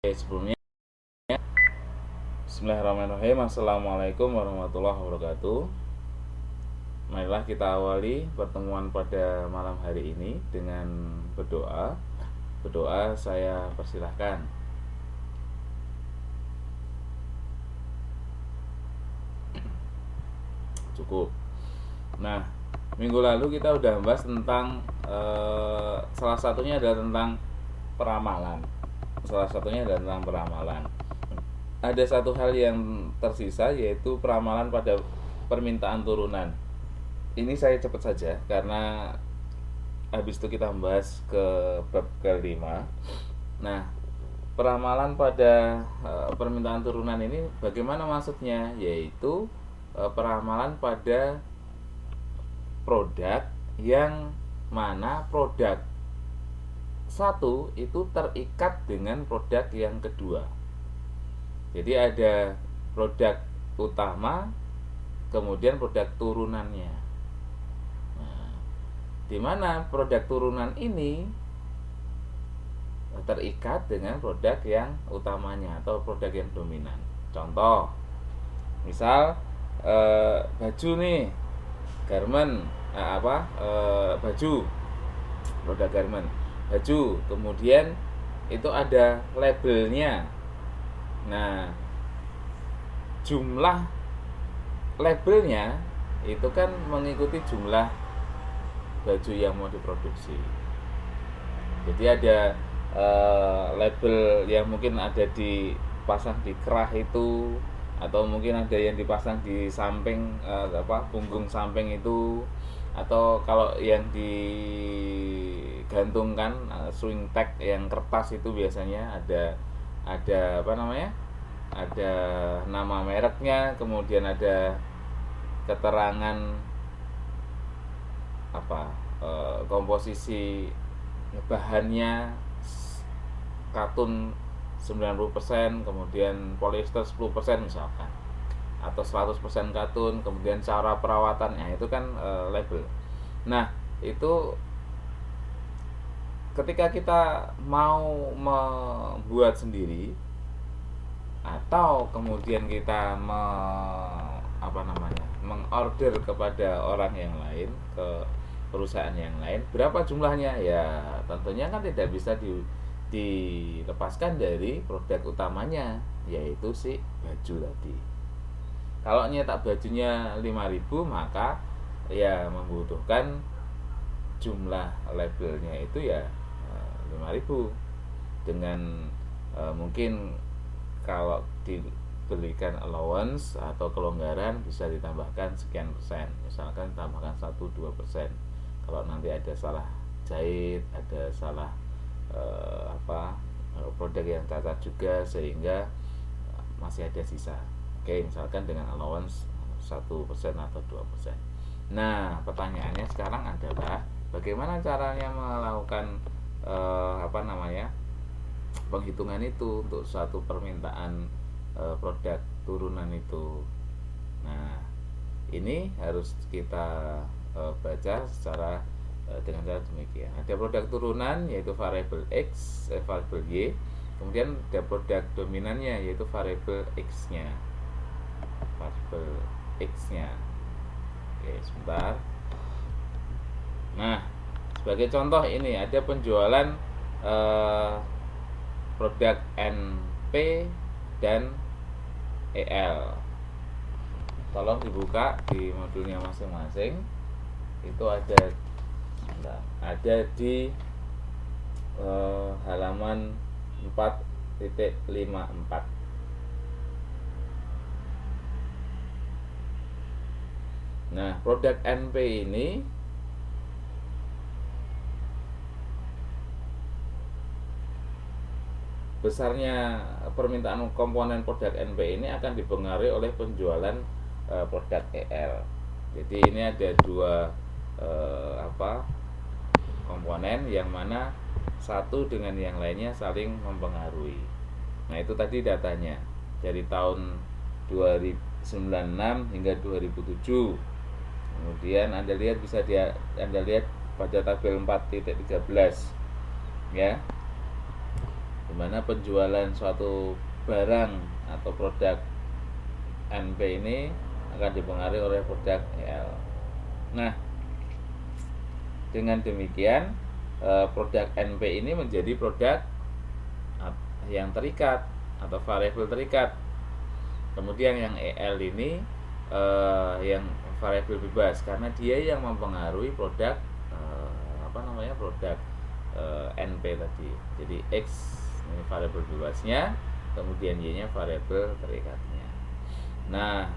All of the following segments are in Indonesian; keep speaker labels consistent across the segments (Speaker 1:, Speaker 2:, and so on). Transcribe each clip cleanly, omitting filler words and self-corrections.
Speaker 1: Sebelumnya, Bismillahirrahmanirrahim. Assalamualaikum warahmatullahi wabarakatuh. Marilah kita awali pertemuan pada malam hari ini dengan berdoa. Berdoa saya persilahkan. Cukup. Nah, minggu lalu kita udah membahas tentang salah satunya adalah tentang peramalan. Ada satu hal yang tersisa, yaitu peramalan pada permintaan turunan. Ini saya cepat saja karena habis itu kita membahas ke bab kelima. Nah, peramalan pada permintaan turunan ini bagaimana maksudnya? Yaitu peramalan pada produk yang mana produk satu itu terikat dengan produk yang kedua. Jadi ada produk utama, kemudian produk turunannya. Nah, di mana produk turunan ini terikat dengan produk yang utamanya atau produk yang dominan. Contoh, misal baju nih, garment, baju, produk garment, baju, kemudian itu ada labelnya. Nah, jumlah labelnya itu kan mengikuti jumlah baju yang mau diproduksi. Jadi ada label yang mungkin ada dipasang di kerah itu, atau mungkin ada yang dipasang di samping punggung samping itu, atau kalau yang digantungkan swing tag yang kertas itu biasanya ada ada nama mereknya, kemudian ada keterangan komposisi bahannya, katun 90%, kemudian polyester 10% misalkan, atau 100% katun, kemudian cara perawatannya, itu kan label. Nah, itu ketika kita mau membuat sendiri atau kemudian kita mengorder kepada orang yang lain, ke perusahaan yang lain, berapa jumlahnya? Ya tentunya kan tidak bisa dilepaskan dari produk utamanya, yaitu si baju tadi. Kalau nyetak bajunya 5.000, maka ya membutuhkan jumlah labelnya itu ya 5.000, dengan mungkin kalau diberikan allowance atau kelonggaran bisa ditambahkan sekian persen, misalkan tambahkan 1-2%. Kalau nanti ada salah jahit, ada salah produk yang cacat juga, sehingga masih ada sisa. Oke, misalkan dengan allowance 1% atau 2%. Nah, pertanyaannya sekarang adalah bagaimana caranya melakukan penghitungan itu untuk suatu permintaan produk turunan itu. Nah, ini harus kita baca secara dengan cara demikian. Ada produk turunan yaitu variabel X, variabel Y, kemudian ada produk dominannya yaitu variabel X-nya. Oke, sebentar. Nah, sebagai contoh ini ada penjualan produk NP dan EL. Tolong dibuka di modulnya masing-masing. Itu ada di halaman 4.54. Nah, produk NP ini besarnya permintaan komponen produk NP ini akan dipengaruhi oleh penjualan produk EL. Jadi ini ada dua komponen yang mana satu dengan yang lainnya saling mempengaruhi. Nah, itu tadi datanya dari tahun 2096 hingga 2007. Kemudian Anda lihat pada tabel 4.13 ya. di mana penjualan suatu barang atau produk NP ini akan dipengaruhi oleh produk EL. Nah, dengan demikian produk NP ini menjadi produk yang terikat atau variabel terikat. Kemudian yang EL ini yang variabel bebas, karena dia yang mempengaruhi produk produk NP tadi. Jadi X ini variabel bebasnya, kemudian Y-nya variabel terikatnya. Nah,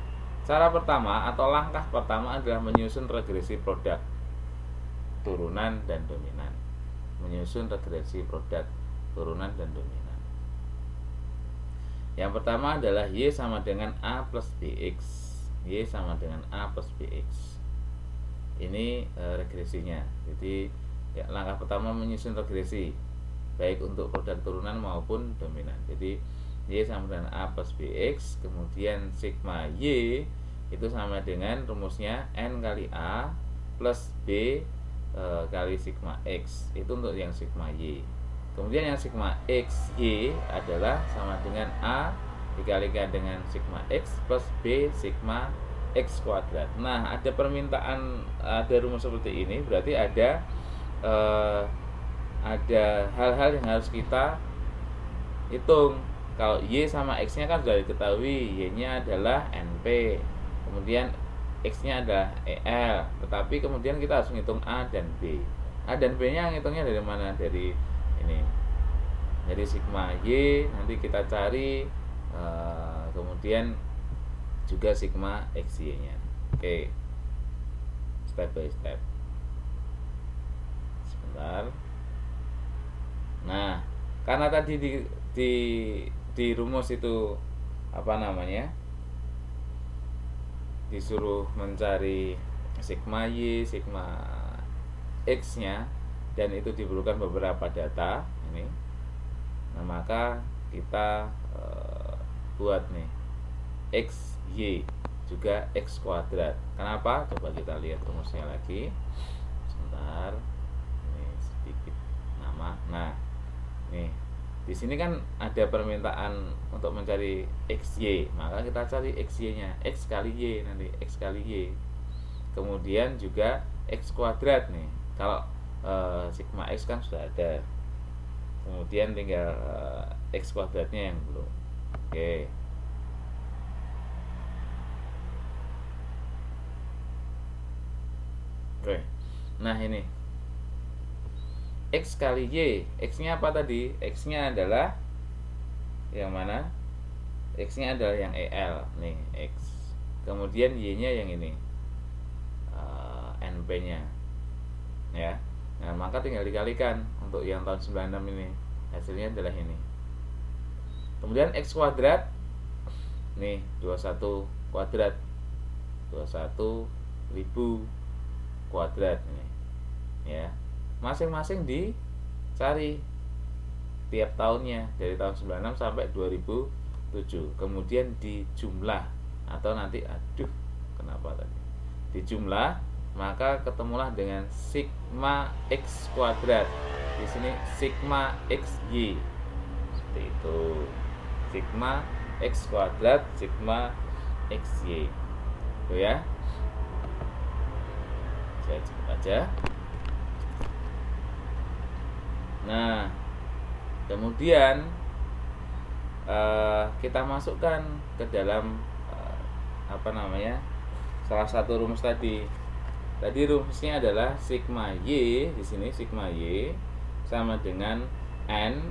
Speaker 1: cara pertama atau langkah pertama adalah menyusun regresi produk turunan dan dominan. Menyusun regresi produk turunan dan dominan. Yang pertama adalah Y sama dengan A plus BX. Y sama dengan A plus BX. Ini regresinya. Jadi ya, langkah pertama menyusun regresi baik untuk produk turunan maupun dominan. Jadi Y sama dengan A plus BX, kemudian sigma Y itu sama dengan rumusnya N kali A plus B kali sigma X. Itu untuk yang sigma Y. Kemudian yang sigma X Y adalah sama dengan A dikalikan dengan sigma X plus B sigma X kuadrat. Nah, ada permintaan, ada rumus seperti ini, berarti ada hal-hal yang harus kita hitung. Kalau Y sama X nya kan sudah diketahui, Y nya adalah NP, kemudian X nya adalah EL, tetapi kemudian kita harus menghitung A dan B. A dan B nya ngitungnya dari mana? Dari ini, dari sigma Y, nanti kita cari kemudian juga sigma XY nya. Oke, step by step. Sebentar. Nah, karena tadi di rumus itu disuruh mencari sigma Y, sigma X nya, dan itu diperlukan beberapa data ini. Nah, maka kita buat nih X, Y juga X kuadrat. Kenapa? Coba kita lihat rumusnya lagi. Sebentar. Ini sedikit nama. Nah, nih di sini kan ada permintaan untuk mencari XY, maka kita cari XY-nya, X kali Y, nanti X kali Y. Kemudian juga X kuadrat nih. Kalau sigma X kan sudah ada. Kemudian tinggal X kuadratnya yang belum. Oke. Oke. Nah, ini X kali Y. X-nya apa tadi? X-nya adalah yang mana? X-nya adalah yang EL nih, X. Kemudian Y-nya yang ini, NP-nya. Ya. Nah, maka tinggal dikalikan untuk yang tahun 96 ini. Hasilnya adalah ini. Kemudian X kuadrat nih 21 kuadrat. 21.000 kuadrat ini. Ya. Masing-masing dicari tiap tahunnya dari tahun 96 sampai 2007. Kemudian dijumlah atau nanti kenapa tadi? Dijumlah, maka ketemulah dengan sigma X kuadrat. Di sini sigma XY. Seperti itu. Sigma X kuadrat, sigma XY. Itu ya. Saya cepet aja. Nah, kemudian kita masukkan ke dalam salah satu rumus tadi. Tadi rumusnya adalah sigma Y, di sini sigma Y sama dengan N.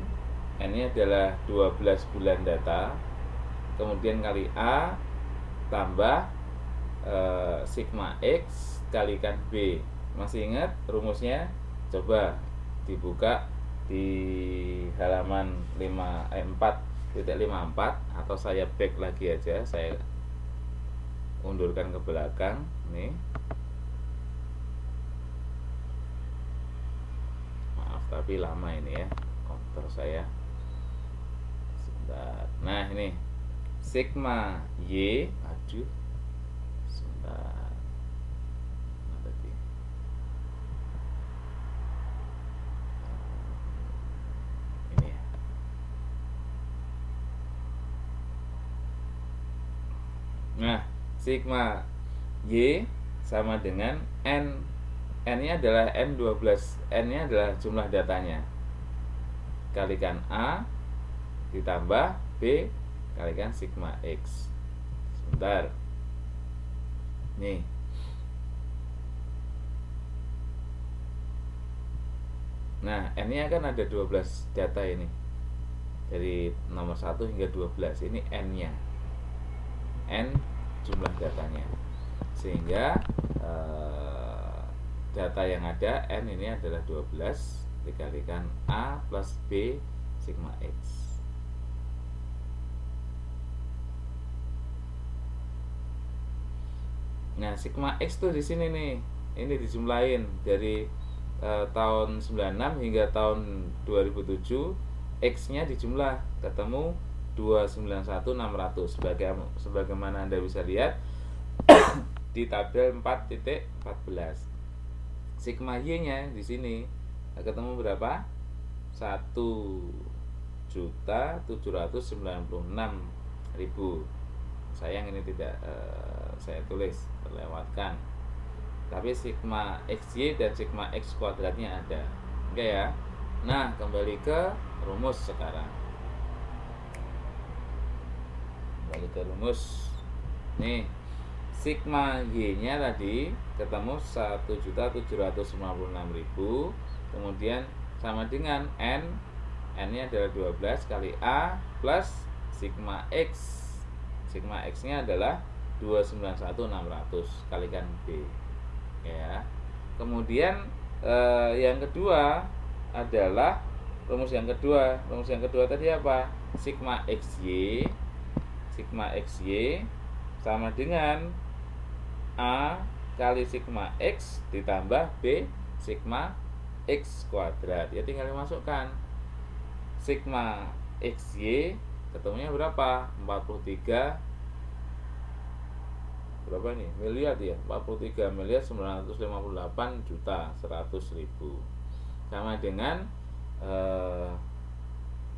Speaker 1: N-nya adalah 12 bulan data. Kemudian kali A tambah sigma X kalikan B. Masih ingat rumusnya? Coba dibuka di halaman 4.54 atau saya back lagi aja, saya undurkan ke belakang nih. Maaf tapi lama ini ya komputer saya. Sebentar. Nah, ini sigma Y, sebentar. Nah, sigma Y sama dengan N. N-nya adalah N12. N-nya adalah jumlah datanya. Kalikan A ditambah B kalikan sigma X. Sebentar. Nih. Nah, N-nya kan ada 12 data ini. Dari nomor 1 hingga 12. Ini N-nya. N jumlah datanya. Sehingga data yang ada N ini adalah 12 dikalikan A plus B sigma X. Nah, sigma X tuh di sini nih. Ini dijumlahin dari tahun 96 hingga tahun 2007, X-nya dijumlah ketemu 291.600 sebagaimana Anda bisa lihat di tabel 4.14. Sigma Y-nya di sini ketemu berapa? 1.796.000. Sayang ini tidak saya tulis, terlewatkan. Tapi sigma XY dan sigma X kuadratnya ada. Oke ya. Nah, kembali ke rumus sekarang. Kembali ke rumus. Nih, sigma Y-nya tadi ketemu 1.756.000. Kemudian sama dengan N. N-nya adalah 12 kali A plus sigma X. Sigma X-nya adalah 291.600 kalikan B. Ya. Kemudian yang kedua adalah rumus yang kedua. Rumus yang kedua tadi apa? Sigma XY sama dengan A kali sigma X ditambah B sigma X kuadrat. Ya tinggal dimasukkan. Sigma XY ketemunya berapa? 43 berapa nih? Miliar ya. 43.958.100.000. Sama dengan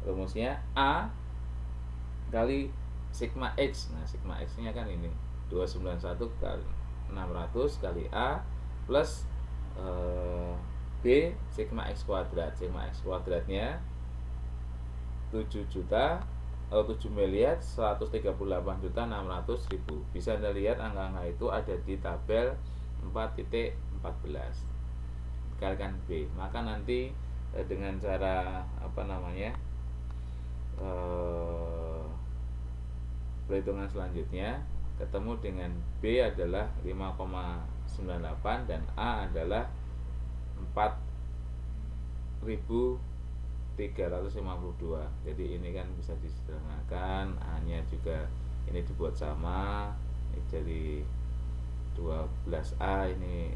Speaker 1: rumusnya A kali sigma X. Nah, sigma X-nya kan ini 291 kali 600 kali A plus B sigma X kuadrat. Sigma X kuadratnya 7.138.600.000. Bisa Anda lihat angka-angka itu ada di tabel 4.14. Kalikan B. Maka nanti dengan cara perhitungan selanjutnya ketemu dengan B adalah 5,98 dan A adalah 4.352. Jadi ini kan bisa disederhanakan. A-nya juga ini dibuat sama. Ini jadi 12A ini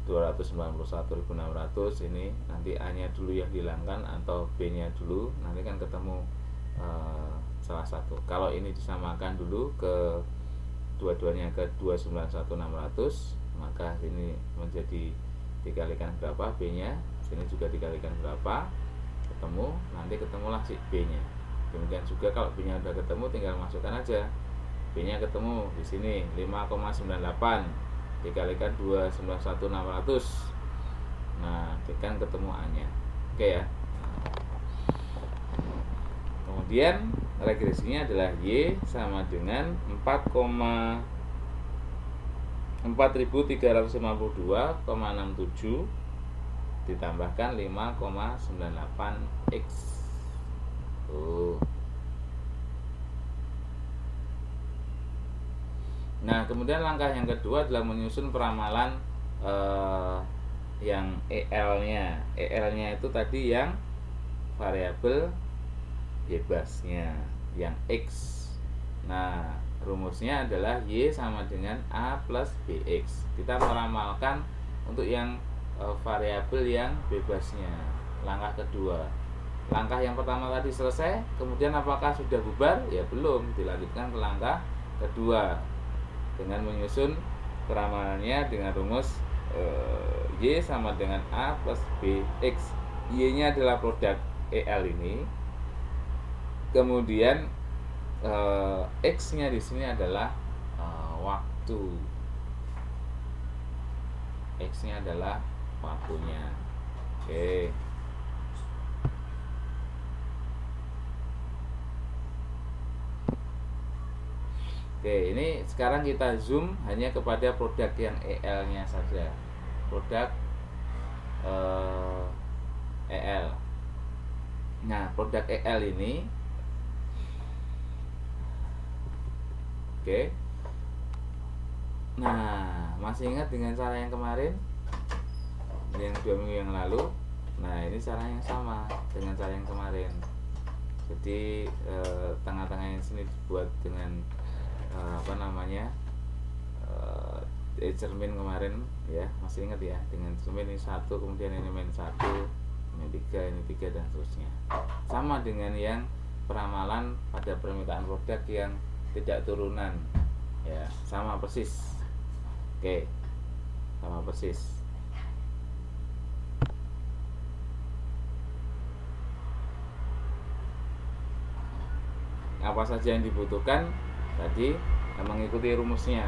Speaker 1: 291.600 ini nanti A-nya dulu yang dihilangkan atau B-nya dulu, nanti kan ketemu salah satu. Kalau ini disamakan dulu ke dua-duanya ke 291.600, maka ini menjadi dikalikan berapa B-nya, sini juga dikalikan berapa, ketemu, nanti ketemulah si B-nya. Demikian juga kalau B-nya udah ketemu tinggal masukkan aja. B-nya ketemu di sini 5,98 dikalikan 291.600. Nah, kan ketemu A-nya. Oke ya. Kemudian regresinya adalah Y sama dengan 4.352,67 ditambahkan 5,98 X. Nah, kemudian langkah yang kedua adalah menyusun peramalan yang EL-nya. EL-nya itu tadi yang variabel bebasnya, yang X. Nah, rumusnya adalah Y sama dengan A plus BX. Kita meramalkan untuk yang variabel yang bebasnya. Langkah kedua. Langkah yang pertama tadi selesai, kemudian apakah sudah bubar? Ya belum, dilanjutkan ke langkah kedua dengan menyusun peramalannya dengan rumus Y sama dengan A plus BX. Y-nya adalah produk EL ini, Kemudian X-nya di sini adalah waktu. X-nya adalah waktunya. Oke. Oke, ini sekarang kita zoom hanya kepada produk yang EL-nya saja. Produk EL. Nah, produk EL ini, oke. Nah, masih ingat dengan cara yang kemarin, yang 2 minggu yang lalu? Nah, ini cara yang sama dengan cara yang kemarin. Jadi tengah-tengah yang sini dibuat dengan cermin kemarin ya, masih ingat ya, dengan cermin ini 1, kemudian ini main 1, ini 3, ini 3 dan seterusnya. Sama dengan yang peramalan pada permintaan produk yang tidak turunan ya, sama persis. Oke, sama persis. Apa saja yang dibutuhkan tadi, mengikuti rumusnya,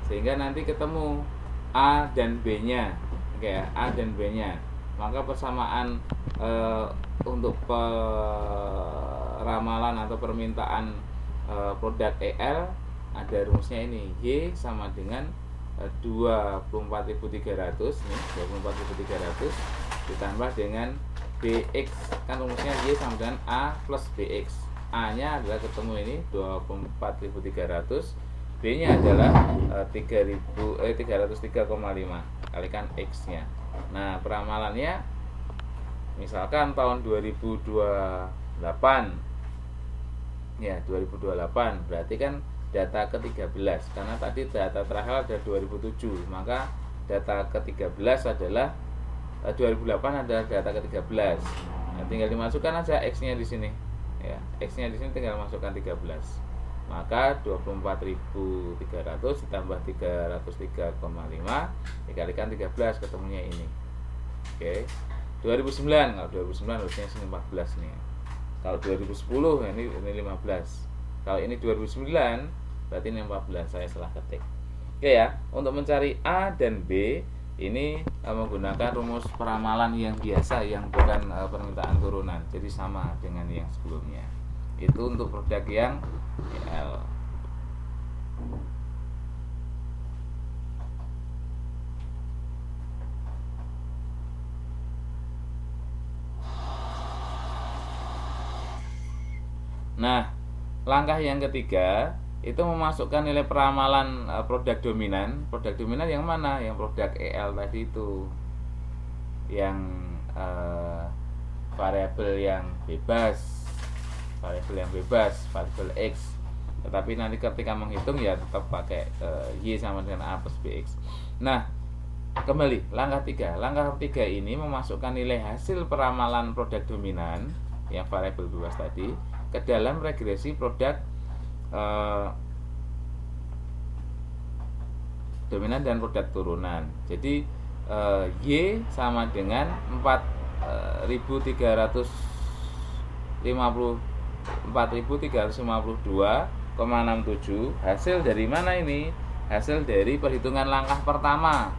Speaker 1: sehingga nanti ketemu A dan B-nya. Oke ya, A dan B-nya. Maka persamaan untuk peramalan atau permintaan produk EL ada rumusnya ini. Y sama dengan 24.300 nih, 24.300 ditambah dengan BX, kan rumusnya Y sama dengan A plus BX. A-nya adalah ketemu ini 24.300, B-nya adalah 303,5 kalikan X-nya. Nah, peramalannya misalkan tahun 2028 ya, 2028 berarti kan data ke-13, karena tadi data terakhir ada 2007, maka data ke-13 adalah 2008 adalah data ke-13. Nah, tinggal dimasukkan aja X-nya di sini. Ya, X-nya di sini tinggal masukkan 13. Maka 24.300 ditambah 303,5 dikalikan 13, ketemunya ini. Oke. 2009, kalau 2009 harusnya sini 14 nih. Kalau 2010 ini 15. Kalau ini 2009 berarti ini 14, saya salah ketik. Oke ya, untuk mencari A dan B ini menggunakan rumus peramalan yang biasa, yang bukan permintaan turunan, jadi sama dengan yang sebelumnya. Itu untuk produk yang EL. Nah, langkah yang ketiga itu memasukkan nilai peramalan produk dominan. Produk dominan yang mana? Yang produk EL tadi itu, yang variabel yang bebas, variabel X. Tetapi nanti ketika menghitung ya tetap pakai Y sama dengan A plus BX. Nah, kembali langkah 3. Langkah 3 ini memasukkan nilai hasil peramalan produk dominan yang variabel bebas tadi ke dalam regresi produk dominan dan produk turunan. Jadi Y sama dengan 4.352,67. Hasil dari mana ini? Hasil dari perhitungan langkah pertama.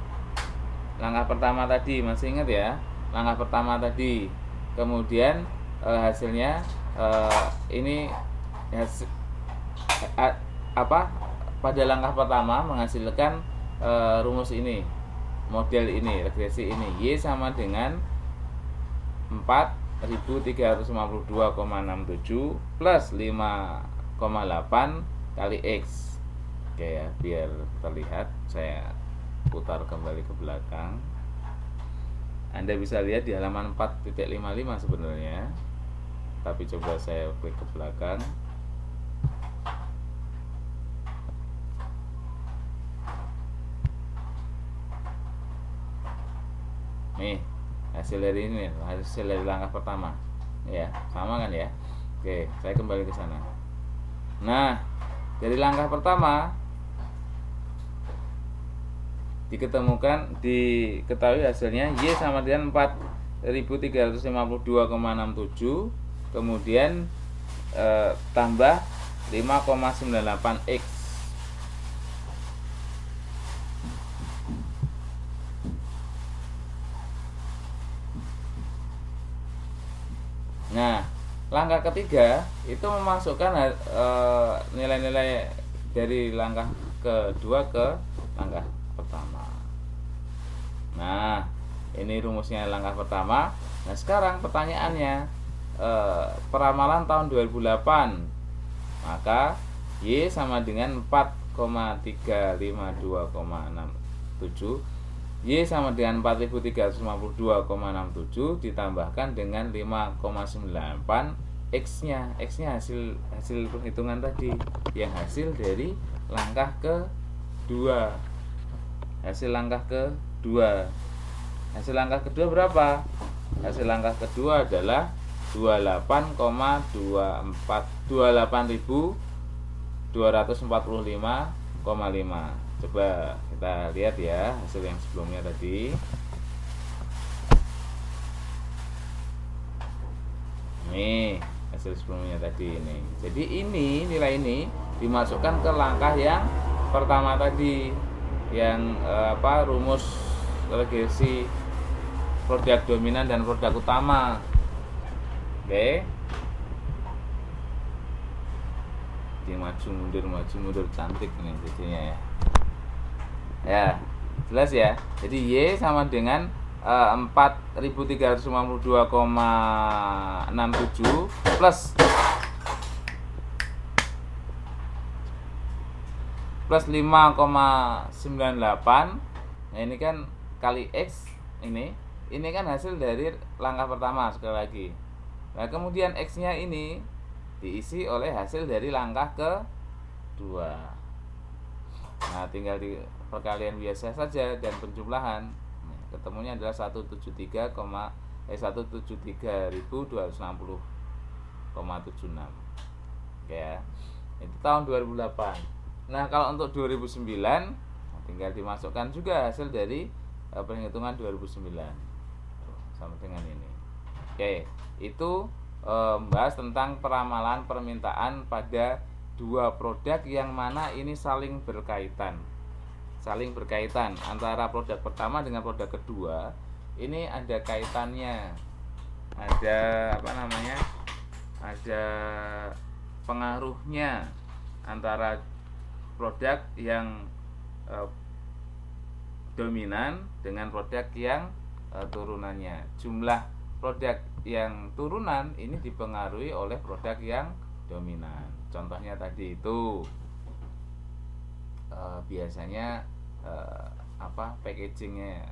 Speaker 1: Langkah pertama tadi, masih ingat ya? Langkah pertama tadi. Kemudian hasilnya ini pada langkah pertama menghasilkan rumus ini, model ini, regresi ini. Y sama dengan 4.352,67 plus 5,8 kali X. Oke ya, biar terlihat saya putar kembali ke belakang. Anda bisa lihat di halaman 4.55 sebenarnya, tapi coba saya klik ke belakang. Nih, hasil dari ini, hasil dari langkah pertama. Ya, sama kan ya? Oke, saya kembali ke sana. Nah, dari langkah pertama diketahui hasilnya Y sama dengan 4.352,67. Kemudian tambah 5,98 X. Nah, langkah ketiga itu memasukkan nilai-nilai dari langkah kedua ke langkah pertama. Nah, ini rumusnya langkah pertama. Nah, sekarang pertanyaannya, peramalan tahun 2008, maka Y sama dengan 4,352,67, Y sama dengan 4352,67 ditambahkan dengan 5,98 X-nya. X-nya hasil perhitungan tadi, yang hasil dari langkah kedua. Hasil langkah kedua berapa? Hasil langkah kedua adalah 28.245,5. Coba kita lihat ya hasil yang sebelumnya tadi. Nih, hasil sebelumnya tadi ini. Jadi ini nilai ini dimasukkan ke langkah yang pertama tadi, yang rumus regresi produk dominan dan produk utama. Oke. Jadi maju mundur cantik nih jadinya ya. Ya, jelas ya. Jadi Y sama dengan 4.352,67 plus 5,98. Nah, ini kan kali X, ini kan hasil dari langkah pertama sekali lagi. Nah, kemudian X-nya ini diisi oleh hasil dari langkah kedua. Nah, tinggal di perkalian biasa saja dan penjumlahan. Ketemunya adalah 173.260,76. Oke ya. Itu tahun 2008. Nah, kalau untuk 2009 tinggal dimasukkan juga hasil dari perhitungan 2009 sama dengan ini. Oke, itu membahas tentang peramalan permintaan pada dua produk yang mana ini saling berkaitan antara produk pertama dengan produk kedua. Ini ada kaitannya, ada ada pengaruhnya antara produk yang dominan dengan produk yang turunannya. Jumlah produk yang turunan ini dipengaruhi oleh produk yang dominan. Contohnya tadi itu biasanya packagingnya,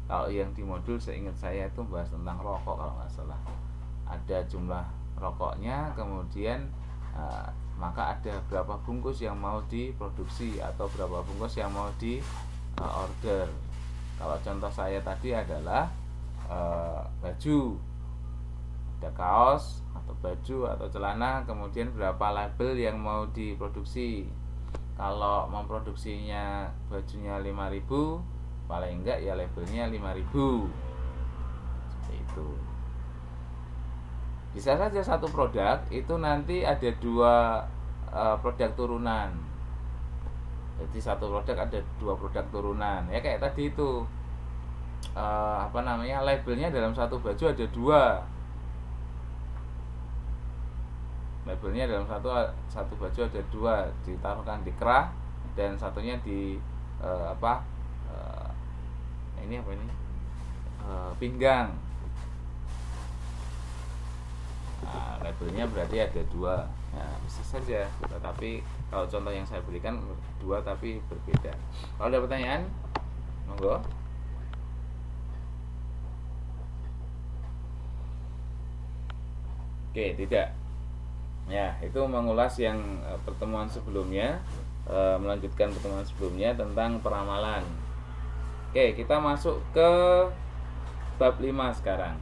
Speaker 1: kalau yang di modul seingat saya itu bahas tentang rokok kalau nggak salah. Ada jumlah rokoknya, kemudian maka ada berapa bungkus yang mau diproduksi atau berapa bungkus yang mau di order. Kalau contoh saya tadi adalah baju, ada kaos atau baju atau celana, kemudian berapa label yang mau diproduksi. Kalau memproduksinya bajunya 5.000, paling enggak ya labelnya 5.000. Seperti itu. Bisa saja satu produk itu nanti ada dua produk turunan. Jadi satu produk ada dua produk turunan. Ya kayak tadi itu labelnya dalam satu baju ada dua. Labelnya dalam satu baju ada dua, ditaruhkan di kerah dan satunya di pinggang. Nah, labelnya berarti ada dua. Nah, bisa saja. Tetapi kalau contoh yang saya berikan dua tapi berbeda. Kalau ada pertanyaan, monggo. Oke, tidak. Ya, itu mengulas yang pertemuan sebelumnya, melanjutkan pertemuan sebelumnya tentang peramalan. Oke, kita masuk ke bab 5 sekarang,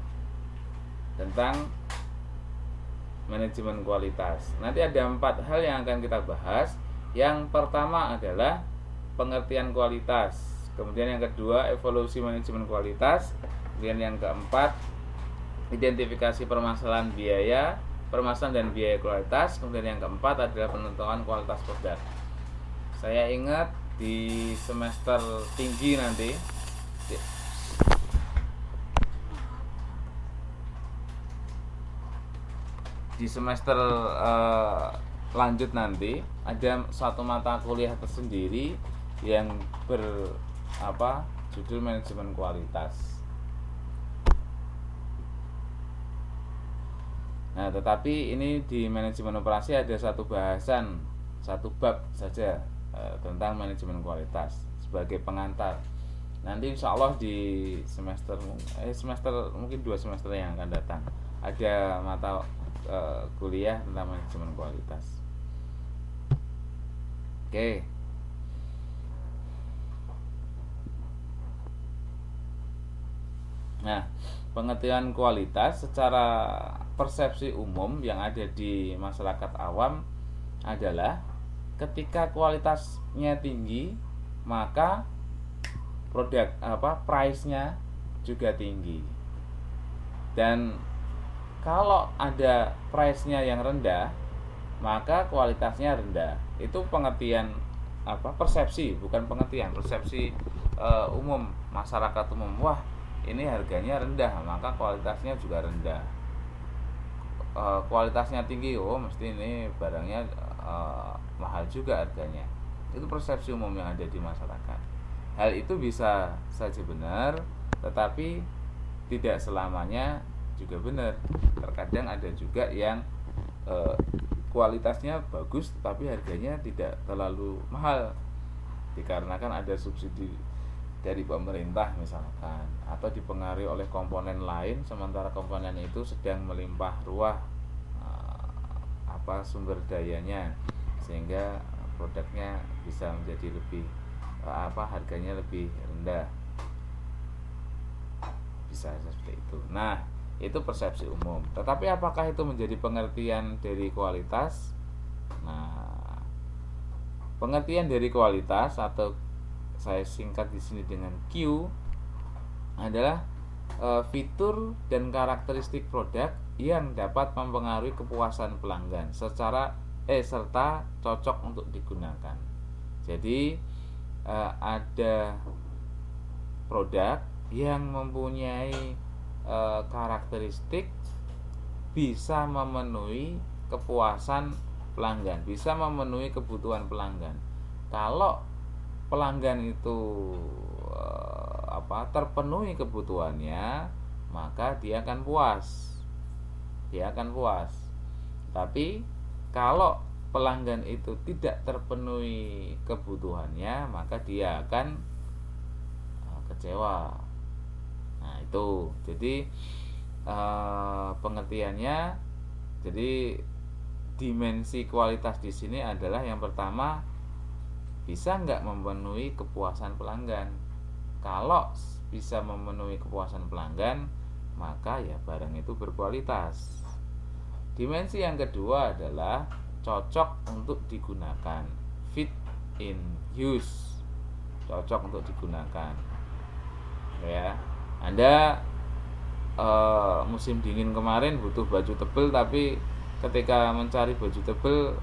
Speaker 1: tentang manajemen kualitas. Nanti ada 4 hal yang akan kita bahas. Yang pertama adalah pengertian kualitas, kemudian yang kedua evolusi manajemen kualitas, kemudian yang keempat identifikasi permasalahan dan biaya kualitas. Kemudian yang keempat adalah penentuan kualitas produk. Saya ingat di semester tinggi nanti, di semester lanjut nanti ada satu mata kuliah tersendiri yang judul manajemen kualitas. Nah, tetapi ini di manajemen operasi ada satu bahasan, satu bab saja tentang manajemen kualitas sebagai pengantar. Nanti insya Allah di semester mungkin 2 semester yang akan datang ada mata kuliah tentang manajemen kualitas. Oke. Nah, pengertian kualitas secara persepsi umum yang ada di masyarakat awam adalah ketika kualitasnya tinggi, maka produk price-nya juga tinggi. Dan kalau ada price-nya yang rendah, maka kualitasnya rendah. Itu pengertian persepsi, bukan pengertian, persepsi umum, masyarakat umum. Wah, ini harganya rendah, maka kualitasnya juga rendah. Kualitasnya tinggi, oh mesti ini barangnya mahal juga harganya. Itu persepsi umum yang ada di masyarakat. Hal itu bisa saja benar, tetapi tidak selamanya juga benar. Terkadang ada juga yang kualitasnya bagus tapi harganya tidak terlalu mahal, dikarenakan ada subsidi dari pemerintah misalkan, atau dipengaruhi oleh komponen lain, sementara komponen itu sedang melimpah ruah sumber dayanya, sehingga produknya bisa menjadi lebih harganya lebih rendah, bisa seperti itu. Nah, itu persepsi umum. Tetapi apakah itu menjadi pengertian dari kualitas? Nah, pengertian dari kualitas, atau saya singkat di sini dengan Q, adalah fitur dan karakteristik produk yang dapat mempengaruhi kepuasan pelanggan serta cocok untuk digunakan. Jadi ada produk yang mempunyai karakteristik bisa memenuhi kepuasan pelanggan, bisa memenuhi kebutuhan pelanggan. Kalau pelanggan itu terpenuhi kebutuhannya, maka dia akan puas. Tapi kalau pelanggan itu tidak terpenuhi kebutuhannya, maka dia akan kecewa. Nah, itu. Jadi pengertiannya, jadi dimensi kualitas di sini adalah yang pertama, bisa nggak memenuhi kepuasan pelanggan. Kalau bisa memenuhi kepuasan pelanggan, maka ya barang itu berkualitas. Dimensi yang kedua adalah cocok untuk digunakan, fit in use, cocok untuk digunakan. Ya, Anda musim dingin kemarin butuh baju tebal, tapi ketika mencari baju tebal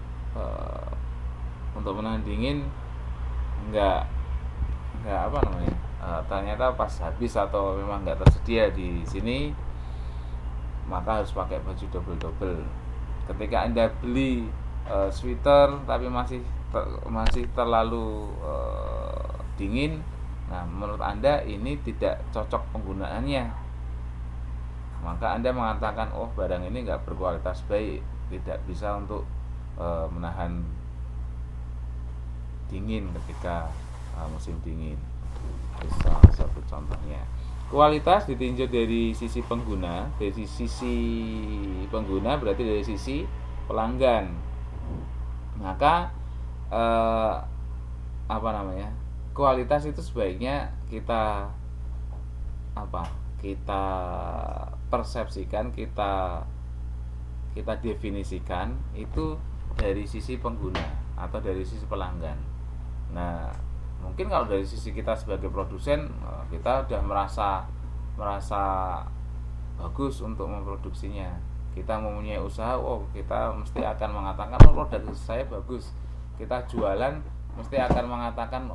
Speaker 1: untuk menahan dingin enggak ternyata pas habis atau memang enggak tersedia di sini, maka harus pakai baju double. Ketika Anda beli sweater tapi masih terlalu dingin, nah menurut Anda ini tidak cocok penggunaannya, maka Anda mengatakan, oh barang ini enggak berkualitas baik, tidak bisa untuk menahan dingin ketika musim dingin. Salah satu contohnya. Kualitas ditinjau dari sisi pengguna, berarti dari sisi pelanggan. Maka kualitas itu sebaiknya kita persepsikan, kita definisikan itu dari sisi pengguna atau dari sisi pelanggan. Nah, mungkin kalau dari sisi kita sebagai produsen, kita udah merasa bagus untuk memproduksinya. Kita mempunyai usaha, kita mesti akan mengatakan produk saya bagus. Kita jualan mesti akan mengatakan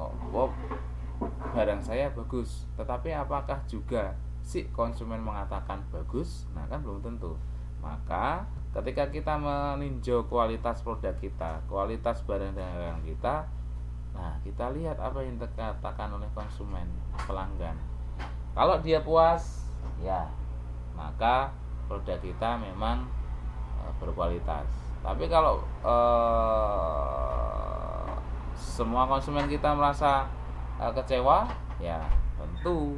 Speaker 1: barang saya bagus. Tetapi apakah juga si konsumen mengatakan bagus? Nah, kan belum tentu. Maka ketika kita meninjau kualitas produk kita, kualitas barang dagangan kita, nah kita lihat apa yang dikatakan oleh konsumen, pelanggan. Kalau dia puas, ya maka produk kita memang berkualitas. Tapi kalau semua konsumen kita merasa kecewa, ya tentu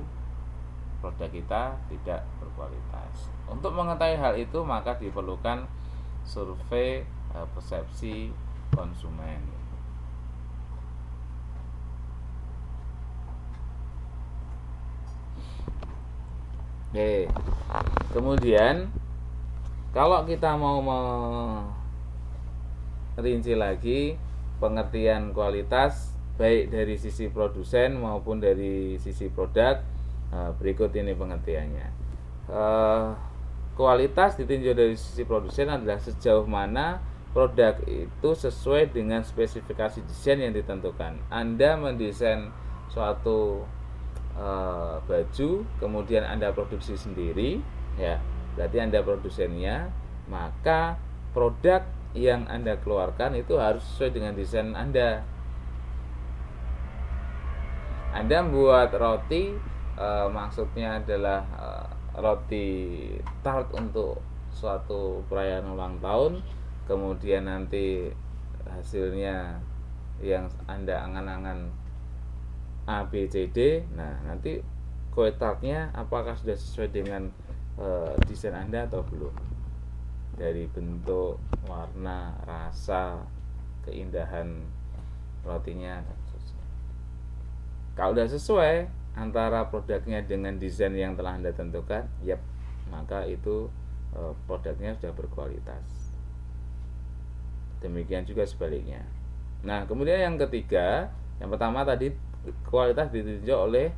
Speaker 1: produk kita tidak berkualitas. Untuk mengetahui hal itu maka diperlukan survei persepsi konsumen. Oke. Kemudian kalau kita mau merinci lagi pengertian kualitas baik dari sisi produsen maupun dari sisi produk, berikut ini pengertiannya. Kualitas ditinjau dari sisi produsen adalah sejauh mana produk itu sesuai dengan spesifikasi desain yang ditentukan. Anda mendesain suatu baju, kemudian Anda produksi sendiri, ya berarti Anda produsennya, maka produk yang Anda keluarkan itu harus sesuai dengan desain Anda. Anda membuat roti, maksudnya adalah roti tart untuk suatu perayaan ulang tahun, kemudian nanti hasilnya yang Anda angan-angan A, B, C, D. Nah, nanti kue tartnya apakah sudah sesuai dengan desain Anda atau belum? Dari bentuk, warna, rasa, keindahan rotinya. Kalau sudah sesuai antara produknya dengan desain yang telah Anda tentukan, maka itu produknya sudah berkualitas. Demikian juga sebaliknya. Nah, kemudian yang ketiga, yang pertama tadi kualitas ditinjau oleh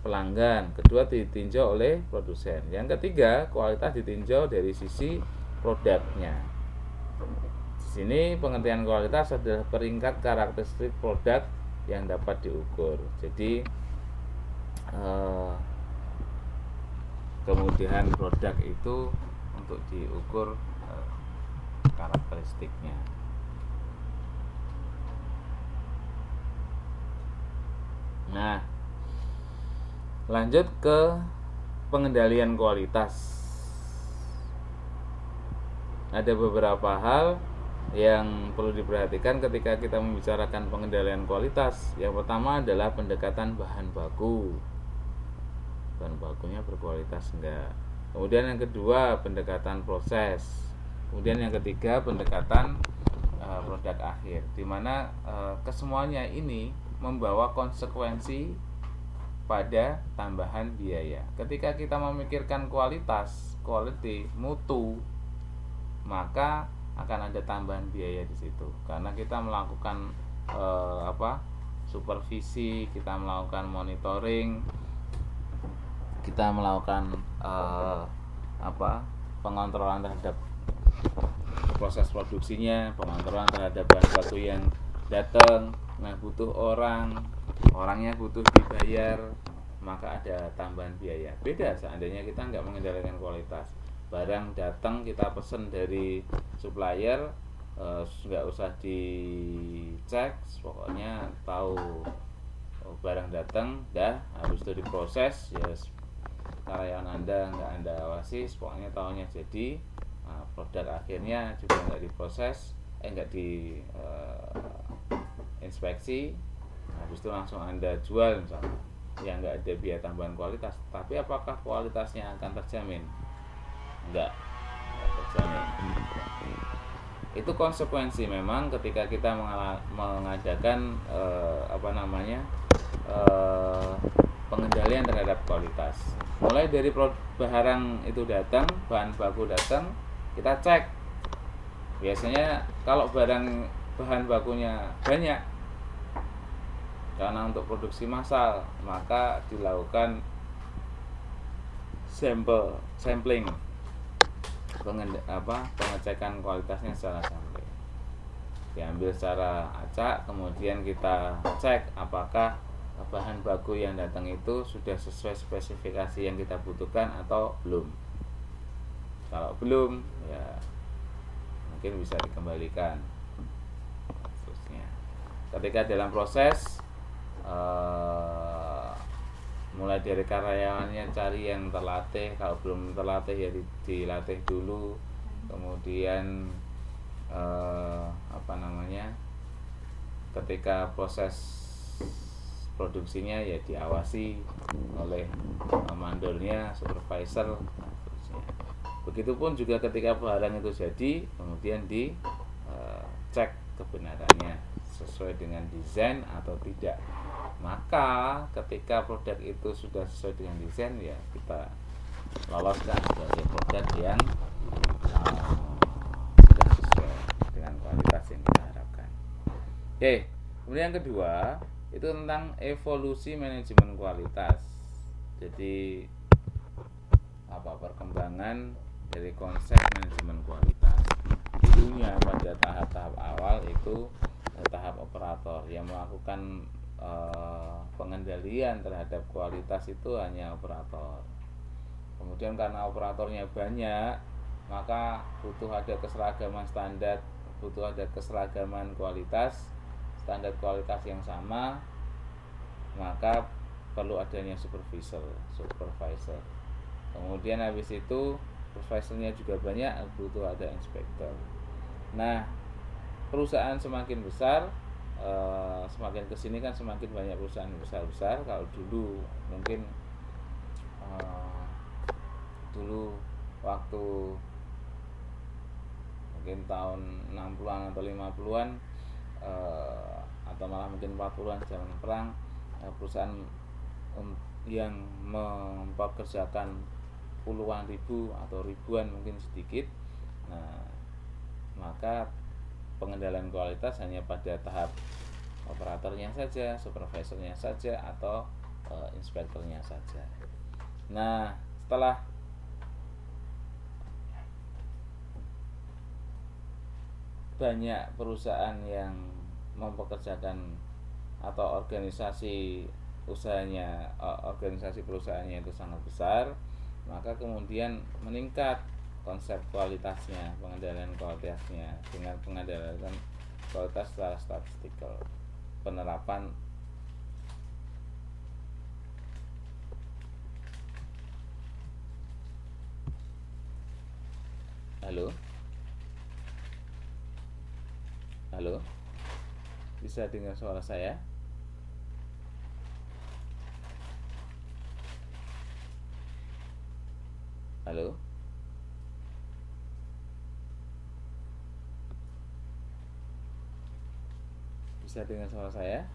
Speaker 1: pelanggan, kedua ditinjau oleh produsen, yang ketiga kualitas ditinjau dari sisi produknya. Di sini pengertian kualitas adalah peringkat karakteristik produk yang dapat diukur. Jadi kemudian produk itu untuk diukur karakteristiknya. Nah, lanjut ke pengendalian kualitas. Ada beberapa hal yang perlu diperhatikan ketika kita membicarakan pengendalian kualitas. Yang pertama adalah pendekatan bahan baku. Bahan bakunya berkualitas enggak. Kemudian yang kedua, pendekatan proses. Kemudian yang ketiga, pendekatan produk akhir, di mana kesemuanya ini membawa konsekuensi pada tambahan biaya. Ketika kita memikirkan kualitas, quality, mutu, maka akan ada tambahan biaya di situ. Karena kita melakukan supervisi, kita melakukan monitoring, kita melakukan pengontrolan terhadap proses produksinya, pengontrolan terhadap bahan baku yang datang. Nah, butuh orangnya butuh dibayar, maka ada tambahan biaya. Beda seandainya kita nggak mengendalikan kualitas. Barang datang kita pesen dari supplier, nggak usah dicek, pokoknya tahu barang datang, habis itu diproses, ya karyawan Anda nggak Anda awasi, pokoknya tahunya jadi. Nah, produk akhirnya juga nggak diproses, nggak di inspeksi, habis itu langsung Anda jual misalnya, ya nggak ada biaya tambahan kualitas. Tapi apakah kualitasnya akan terjamin? Nggak terjamin. Itu konsekuensi memang ketika kita mengadakan pengendalian terhadap kualitas. Mulai dari barang itu datang, bahan baku datang, kita cek. Biasanya kalau bahan bakunya banyak, karena untuk produksi massal, maka dilakukan sampling, pengecekan kualitasnya secara sampling. Diambil secara acak, kemudian kita cek apakah bahan baku yang datang itu sudah sesuai spesifikasi yang kita butuhkan atau belum. Kalau belum, ya mungkin bisa dikembalikan. Khususnya ketika dalam proses mulai dari karyawannya cari yang terlatih, kalau belum terlatih ya dilatih dulu, kemudian ketika proses produksinya ya diawasi oleh mandornya, supervisor. Begitupun juga ketika barang itu jadi, kemudian dicek kebenarannya sesuai dengan desain atau tidak. Maka ketika produk itu sudah sesuai dengan desain, ya kita loloskan sebagai produk yang sudah sesuai dengan kualitas yang kita harapkan. Oke, kemudian yang kedua itu tentang evolusi manajemen kualitas. Jadi perkembangan dari konsep manajemen kualitas. Dulunya pada tahap-tahap awal itu tahap operator yang melakukan pengendalian terhadap kualitas itu hanya operator. Kemudian karena operatornya banyak, maka butuh ada keseragaman standar, butuh ada keseragaman kualitas, standar kualitas yang sama, maka perlu adanya supervisor. Kemudian habis itu supervisornya juga banyak, butuh ada inspektor. Nah, perusahaan semakin besar, semakin kesini kan semakin banyak perusahaan besar-besar. Kalau dulu mungkin dulu waktu mungkin tahun 60-an atau 50-an atau malah mungkin 40-an zaman perang, perusahaan yang mempekerjakan puluhan ribu atau ribuan mungkin sedikit. Nah, maka pengendalian kualitas hanya pada tahap operatornya saja, supervisornya saja, atau inspektornya saja. Nah, setelah banyak perusahaan yang mempekerjakan atau organisasi perusahaannya itu sangat besar, maka kemudian meningkat konsep kualitasnya, pengendalian kualitasnya dengan pengendalian kualitas secara statistikal, penerapan Halo, bisa dengar suara saya? Halo, bisa dengar suara saya?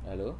Speaker 1: Halo.